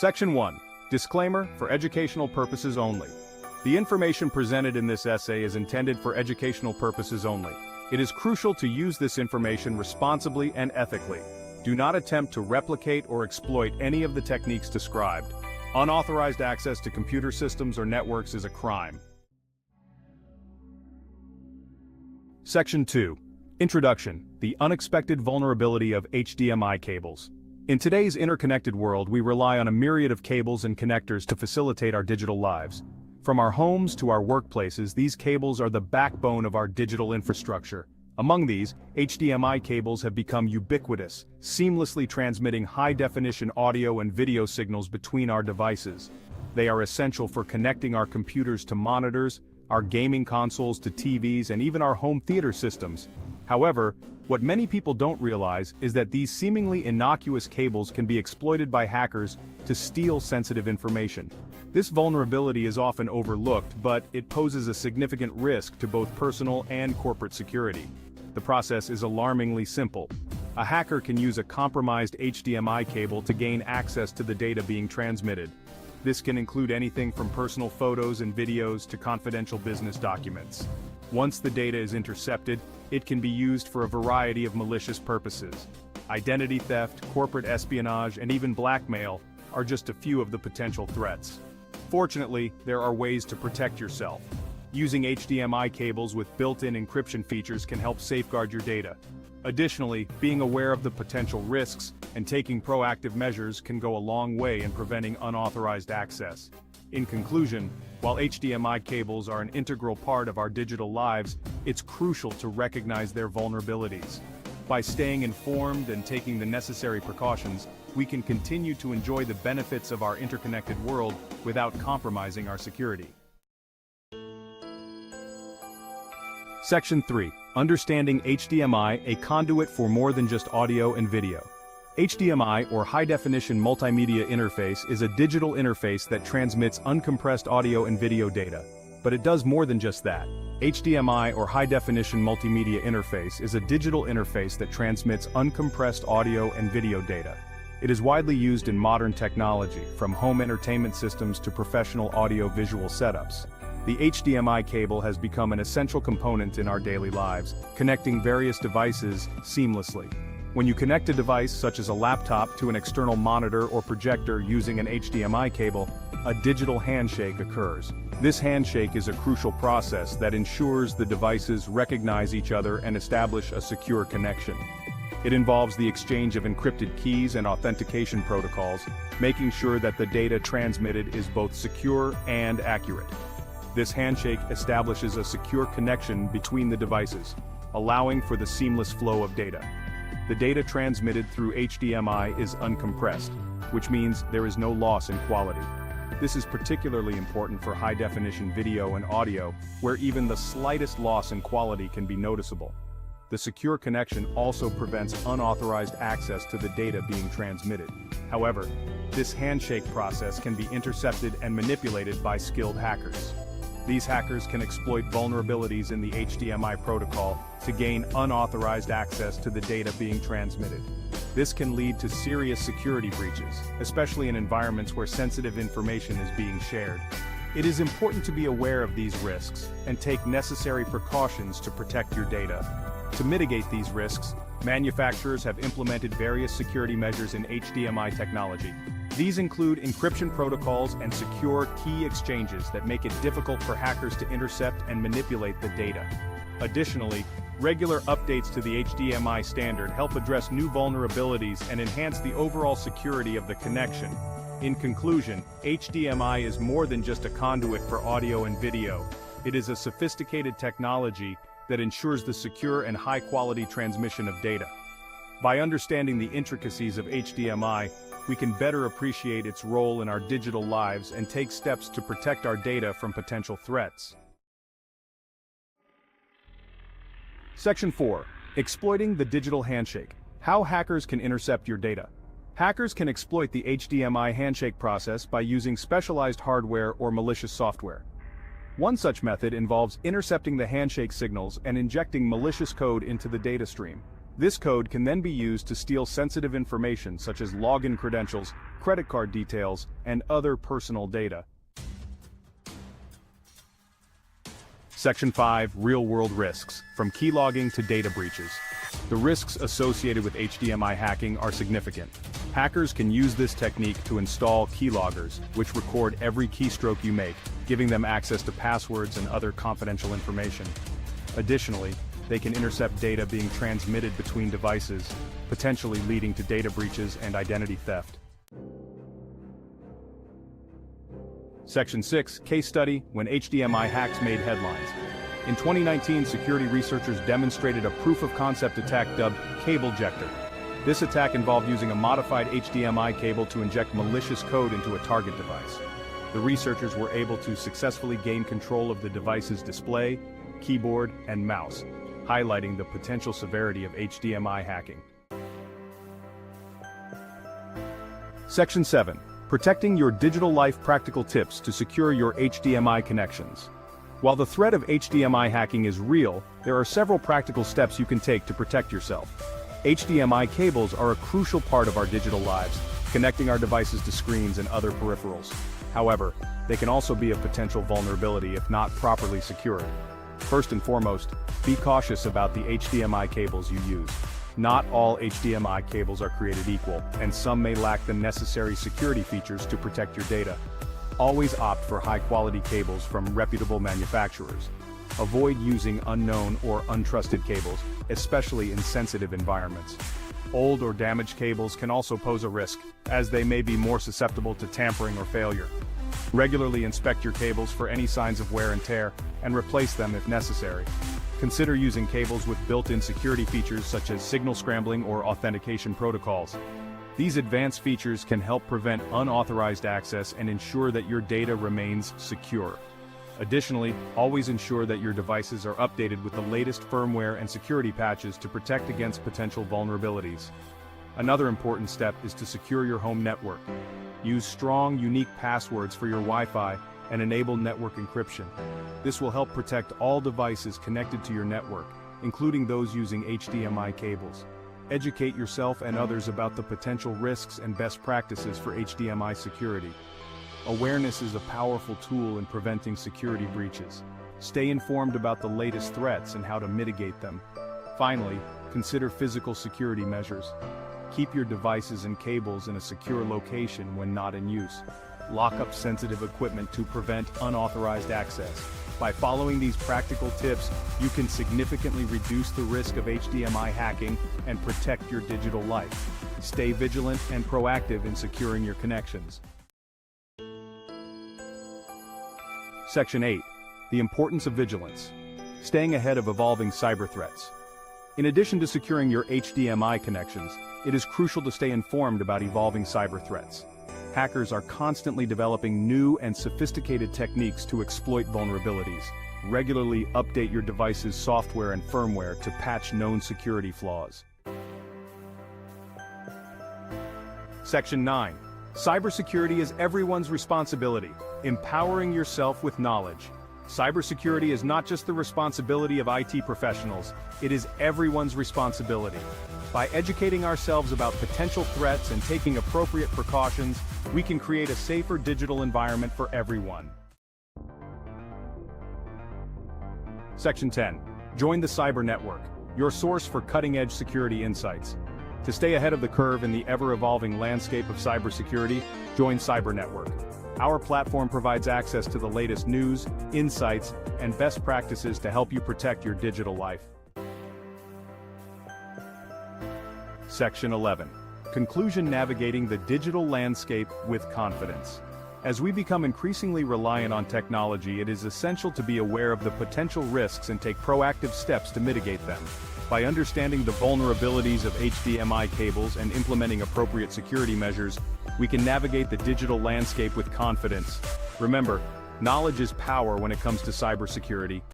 Section 1. Disclaimer for educational purposes only. The information presented in this essay is intended for educational purposes only. It is crucial to use this information responsibly and ethically. Do not attempt to replicate or exploit any of the techniques described. Unauthorized access to computer systems or networks is a crime. Section 2. Introduction: the unexpected vulnerability of HDMI cables. In today's interconnected world, we rely on a myriad of cables and connectors to facilitate our digital lives. From our homes to our workplaces, these cables are the backbone of our digital infrastructure. Among these, HDMI cables have become ubiquitous, seamlessly transmitting high-definition audio and video signals between our devices. They are essential for connecting our computers to monitors, our gaming consoles to TVs, and even our home theater systems. However, what many people don't realize is that these seemingly innocuous cables can be exploited by hackers to steal sensitive information. This vulnerability is often overlooked, but it poses a significant risk to both personal and corporate security. The process is alarmingly simple. A hacker can use a compromised HDMI cable to gain access to the data being transmitted. This can include anything from personal photos and videos to confidential business documents. Once the data is intercepted, it can be used for a variety of malicious purposes. Identity theft, corporate espionage, and even blackmail are just a few of the potential threats. Fortunately, there are ways to protect yourself. Using HDMI cables with built-in encryption features can help safeguard your data. Additionally, being aware of the potential risks and taking proactive measures can go a long way in preventing unauthorized access. In conclusion, while HDMI cables are an integral part of our digital lives, it's crucial to recognize their vulnerabilities. By staying informed and taking the necessary precautions, we can continue to enjoy the benefits of our interconnected world without compromising our security. Section 3. Understanding HDMI, a conduit for more than just audio and video. HDMI, or high-definition multimedia interface, is a digital interface that transmits uncompressed audio and video data. But it does more than just that. HDMI, or high-definition multimedia interface, is a digital interface that transmits uncompressed audio and video data. It is widely used in modern technology, from home entertainment systems to professional audio-visual setups. The HDMI cable has become an essential component in our daily lives, connecting various devices seamlessly. When you connect a device such as a laptop to an external monitor or projector using an HDMI cable, a digital handshake occurs. This handshake is a crucial process that ensures the devices recognize each other and establish a secure connection. It involves the exchange of encrypted keys and authentication protocols, making sure that the data transmitted is both secure and accurate. This handshake establishes a secure connection between the devices, allowing for the seamless flow of data. The data transmitted through HDMI is uncompressed, which means there is no loss in quality. This is particularly important for high-definition video and audio, where even the slightest loss in quality can be noticeable. The secure connection also prevents unauthorized access to the data being transmitted. However, this handshake process can be intercepted and manipulated by skilled hackers. These hackers can exploit vulnerabilities in the HDMI protocol to gain unauthorized access to the data being transmitted. This can lead to serious security breaches, especially in environments where sensitive information is being shared. It is important to be aware of these risks and take necessary precautions to protect your data. To mitigate these risks, manufacturers have implemented various security measures in HDMI technology. These include encryption protocols and secure key exchanges that make it difficult for hackers to intercept and manipulate the data. Additionally, regular updates to the HDMI standard help address new vulnerabilities and enhance the overall security of the connection. In conclusion, HDMI is more than just a conduit for audio and video. It is a sophisticated technology that ensures the secure and high-quality transmission of data. By understanding the intricacies of HDMI, we can better appreciate its role in our digital lives and take steps to protect our data from potential threats. Section 4. Exploiting the digital handshake. How hackers can intercept your data. Hackers can exploit the HDMI handshake process by using specialized hardware or malicious software. One such method involves intercepting the handshake signals and injecting malicious code into the data stream. This code can then be used to steal sensitive information such as login credentials, credit card details, and other personal data. Section 5. Real-world risks, from keylogging to data breaches. The risks associated with HDMI hacking are significant. Hackers can use this technique to install keyloggers, which record every keystroke you make, giving them access to passwords and other confidential information. Additionally, they can intercept data being transmitted between devices, potentially leading to data breaches and identity theft. Section 6. Case study, when HDMI hacks made headlines. In 2019, security researchers demonstrated a proof-of-concept attack dubbed CableJector. This attack involved using a modified HDMI cable to inject malicious code into a target device. The researchers were able to successfully gain control of the device's display, keyboard, and mouse, highlighting the potential severity of HDMI hacking. Section 7. Protecting your digital life, practical tips to secure your HDMI connections. While the threat of HDMI hacking is real, there are several practical steps you can take to protect yourself. HDMI cables are a crucial part of our digital lives, connecting our devices to screens and other peripherals. However, they can also be a potential vulnerability if not properly secured. First and foremost, be cautious about the HDMI cables you use. Not all HDMI cables are created equal, and some may lack the necessary security features to protect your data. Always opt for high-quality cables from reputable manufacturers. Avoid using unknown or untrusted cables, especially in sensitive environments. Old or damaged cables can also pose a risk, as they may be more susceptible to tampering or failure. Regularly inspect your cables for any signs of wear and tear, and replace them if necessary. Consider using cables with built-in security features such as signal scrambling or authentication protocols. These advanced features can help prevent unauthorized access and ensure that your data remains secure. Additionally, always ensure that your devices are updated with the latest firmware and security patches to protect against potential vulnerabilities. Another important step is to secure your home network. Use strong, unique passwords for your Wi-Fi and enable network encryption. This will help protect all devices connected to your network, including those using HDMI cables. Educate yourself and others about the potential risks and best practices for HDMI security. Awareness is a powerful tool in preventing security breaches. Stay informed about the latest threats and how to mitigate them. Finally, consider physical security measures. Keep your devices and cables in a secure location when not in use. Lock up sensitive equipment to prevent unauthorized access. By following these practical tips, you can significantly reduce the risk of HDMI hacking and protect your digital life. Stay vigilant and proactive in securing your connections. Section 8. The importance of vigilance. Staying ahead of evolving cyber threats. In addition to securing your HDMI connections, it is crucial to stay informed about evolving cyber threats. Hackers are constantly developing new and sophisticated techniques to exploit vulnerabilities. Regularly update your device's software and firmware to patch known security flaws. Section 9. Cybersecurity is everyone's responsibility, empowering yourself with knowledge. Cybersecurity is not just the responsibility of IT professionals, it is everyone's responsibility. By educating ourselves about potential threats and taking appropriate precautions, we can create a safer digital environment for everyone. Section 10. Join the Cyber Network, your source for cutting-edge security insights. To stay ahead of the curve in the ever-evolving landscape of cybersecurity, join Cyber Network. Our platform provides access to the latest news, insights, and best practices to help you protect your digital life. Section 11. Conclusion: navigating the digital landscape with confidence. As we become increasingly reliant on technology, it is essential to be aware of the potential risks and take proactive steps to mitigate them. By understanding the vulnerabilities of HDMI cables and implementing appropriate security measures, we can navigate the digital landscape with confidence. Remember, knowledge is power when it comes to cybersecurity.